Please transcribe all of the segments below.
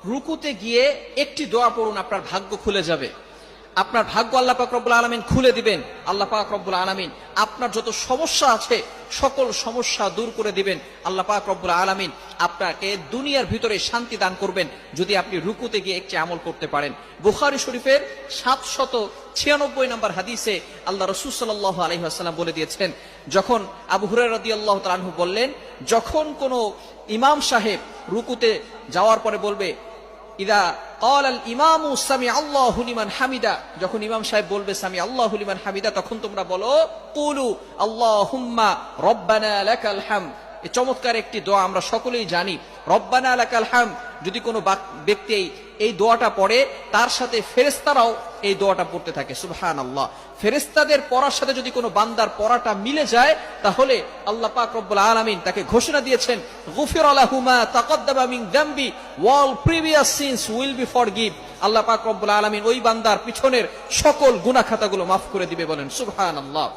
রুকুতে গিয়ে একটি দোয়া পড়ুন, আপনার ভাগ্য খুলে যাবে। আপনার ভাগ্য আল্লাহ পাক রব্বুল আলামিন খুলে দিবেন। আল্লাহ পাক রব্বুল আলামিন আপনার যত সমস্যা আছে সকল সমস্যা দূর করে দিবেন। আল্লাহ পাক রব্বুল আলামিন আপনাকে দুনিয়ার ভিতরে শান্তি দান করবেন যদি আপনি রুকুতে গিয়ে একটি আমল করতে পারেন। বুখারী শরীফের 796 নম্বর হাদিসে আল্লাহ রাসূল সাল্লাল্লাহু আলাইহি ওয়াসাল্লাম বলে দিয়েছেন, যখন আবু হুরায়রা রাদিয়াল্লাহু তাআলা আনহু বললেন, যখন কোন ইমাম সাহেব রুকুতে যাওয়ার পরে বলবে, ইদা ক্বালাল ইমামু সামিআল্লাহু লিমান হামিদা, যখন ইমাম সাহেব বলবে সামিআল্লাহু লিমান হামিদা, তখন তোমরা বলো কুলু আল্লাহুম্মা রব্বানা লাকাল হামদ। এই চমৎকার একটি দোয়া আমরা সকলেই জানি, রব্বানা লাকাল হামদ। যদি কোনো ব্যক্তি এই দোয়াটা পড়ে, তার সাথে ফেরেশতারাও এই দোয়াটা পড়তে থাকে। সুবহানাল্লাহ। ফেরেশতাদের পড়ার সাথে যদি কোনো বান্দার পড়াটা মিলে যায়, তাহলে আল্লাহ পাক রব্বুল আলামিন তাকে ঘোষণা দিয়েছেন, গুফিরা লাহু মা তাকদ্দামা মিন যামবি ওয়াল previous sins will be forgive. আল্লাহ পাক রব্বুল আলামিন ওই বান্দার পিছনের সকল গুনাহ খাতাগুলো মাফ করে দিবে। বলেন সুবহানাল্লাহ।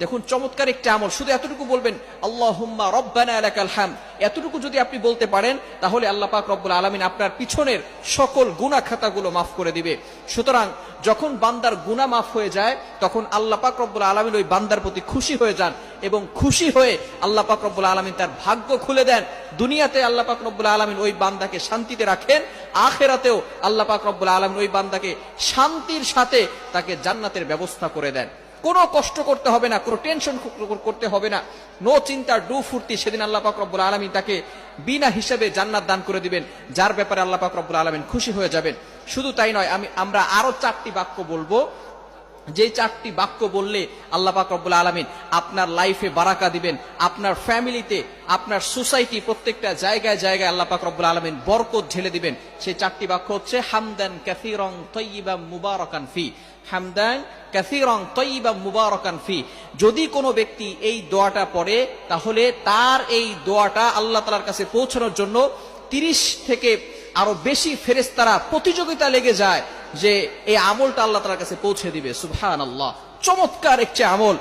দেখুন চমৎকার একটা আমল। শুধু এতটুকু বলবেন, আল্লাহুম্মা রব্বানা লাকাল হামদ। এতটুকু যদি আপনি বলতে পারেন, তাহলে আল্লাহ পাক রব্বুল আলামিন আপনার পিছনের সকল গুনাহ খাতাগুলো মাফ করে দিবে। সুতরাং যখন বান্দার গুনাহ মাফ হয়ে যায়, তখন আল্লাহ পাক রব্বুল আলামিন ওই বান্দার প্রতি খুশি হয়ে যান, এবং খুশি হয়ে আল্লাহ পাক রব্বুল আলামিন তার ভাগ্য খুলে দেন। দুনিয়াতে আল্লাহ পাক রব্বুল আলামিন ওই বান্দাকে শান্তিতে রাখেন, আখিরাতেও আল্লাহ পাক রব্বুল আলামিন ওই বান্দাকে শান্তির সাথে তাকে জান্নাতের ব্যবস্থা করে দেন। কোনো কষ্ট করতে হবে না, কোনো টেনশন করতে হবে না, নো চিন্তা ডু ফুর্তি। সেদিন আল্লাহ পাক রব্বুল আলামিন তাকে বিনা হিসাবে জান্নাত দান করে দিবেন, যার ব্যাপারে আল্লাহ পাক রব্বুল আলামিন খুশি হয়ে যাবেন। শুধু তাই নয়, আমরা আরো 4টি বাক্য বলবো, যে 4টি বাক্য বললে আল্লাহ পাক রব্বুল আলামিন আপনার লাইফে বারাকা দিবেন, আপনার ফ্যামিলিতে, আপনার সোসাইটি, প্রত্যেকটা জায়গায় জায়গায় আল্লাহ পাক রব্বুল আলামিন বরকত ঢেলে দিবেন। সেই 4টি বাক্য হচ্ছে হামদান কাসীরান তাইয়িবান মুবারাকান ফি। হামদান কাসীরান তাইয়িবান মুবারাকান ফি। যদি কোনো ব্যক্তি এই দোয়াটা পড়ে, তাহলে তার এই দোয়াটা আল্লাহ তাআলার কাছে পৌঁছানোর জন্য 30 থেকে আরো বেশি ফেরেশতারা প্রতিযোগিতা লেগে যায় যে এই আমলটা আল্লাহ তাআলার কাছে পৌঁছে দিবে। সুবহানাল্লাহ। চমৎকার একটি আমল।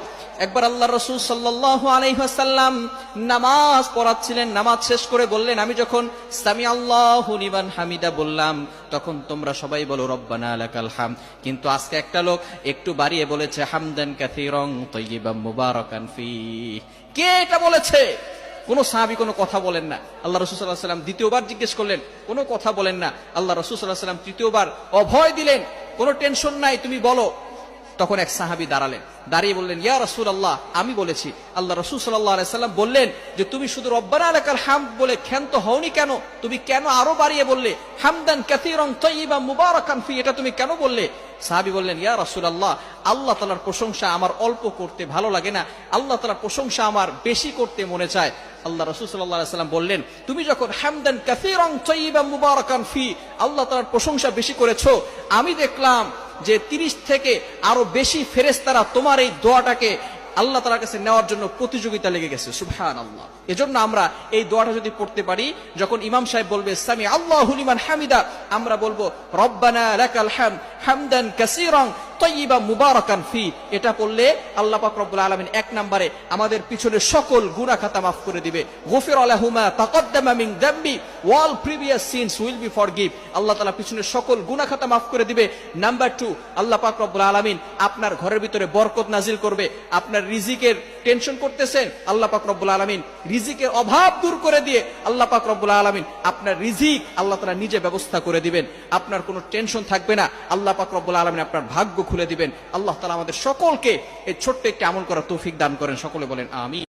একবার আল্লাহ রাসূল সাল্লাল্লাহু আলাইহি ওয়াসাল্লাম নামাজ পড়াচ্ছিলেন, নামাজ শেষ করে বললেন, আমি যখন সামিআল্লাহু লিমান হামিদা বললাম, তখন তোমরা সবাই বলো রব্বানা লাকাল হামদ। কিন্তু আজকে একটা লোক একটু বাড়িয়ে বলেছে হামদান কাসীরান তাইয়িবান মুবারাকান ফি। কে এটা বলেছে? কোন সাহাবী কোনো কথা বলেন না। আল্লাহ রাসূল সাল্লাল্লাহু আলাইহি ওয়াসাল্লাম দ্বিতীয়বার জিজ্ঞেস করলেন, কোনো কথা বলেন না। আল্লাহ রাসূল সাল্লাল্লাহু আলাইহি ওয়াসাল্লাম তৃতীয়বার অভয় দিলেন, কোনো টেনশন নাই, তুমি বলো। তখন এক সাহাবী দাঁড়ালেন, দাঁড়িয়ে বললেন, ইয়া রাসূলুল্লাহ, আমি বলেছি। আল্লাহ রাসূল সাল্লাল্লাহু আলাইহি ওয়াসাল্লাম বললেন যে তুমি শুধু রব্বানা লাকাল হামদ বলে ক্ষান্ত হওনি কেন? তুমি কেন আরো বাড়িয়ে বললে হামদান কাসীরান তাইয়িবান মুবারাকান ফি? এটা তুমি কেন বললে? সাহাবী বললেন, ইয়া রাসূলুল্লাহ, আল্লাহ তাআলার প্রশংসা আমার অল্প করতে ভালো লাগে না, আল্লাহ তাআলার প্রশংসা আমার বেশি করতে মনে চায়। আল্লাহ রাসূল সাল্লাল্লাহু আলাইহি ওয়াসাল্লাম বললেন, তুমি যখন হামদান কাসীরান তাইয়িবান মুবারাকান ফি আল্লাহ তাআলার প্রশংসা বেশি করেছো, আমি দেখলাম যে 30 থেকে আরো বেশি ফেরেশতারা তোমার এই দোয়াটাকে আল্লাহ তাআলার কাছে নেওয়ার জন্য প্রতিযোগিতা লেগে গেছে। সুবহানাল্লাহ। এজন্য আমরা এই দোয়াটা যদি পড়তে পারি, যখন ইমাম সাহেব বলবে সামিআল্লাহু লিমান হামিদা, আমরা বলবো রব্বানা লাকাল হামদ হামদান কাসীরান তাইয়িবান মুবারাকান ফি। এটা পড়লে আল্লাহ পাক রব্বুল আলামিন 1 নম্বরে আমাদের পিছনের সকল গুনাহ খাতা মাফ করে দিবে। গুফিরা লাহু মা তাকদ্দামা মিন যামবি ওয়াল previous sins will be forgive. আল্লাহ তাআলা পিছনের সকল গুনাহ খাতা মাফ করে দিবে। নাম্বার 2, আল্লাহ পাক রব্বুল আলামিন আপনার ঘরের ভিতরে বরকত নাজিল করবে। আপনার রিজিকের টেনশন করতেছেন, আল্লাহ পাক রব্বুল আলামিন রিজিকের অভাব দূর করে দিয়ে আল্লাহ পাক রব্বুল আলামিন আপনার রিজিক আল্লাহ তাআলা নিজে ব্যবস্থা করে দিবেন। আপনার কোনো টেনশন থাকবে না, আল্লাহ পাক রব্বুল আলামিন আপনার ভাগ্য খুলে দিবেন। আল্লাহ তাআলা আমাদের সকলকে এই ছোট্ট একটি আমল করার তৌফিক দান করেন। সকলে বলেন আমিন।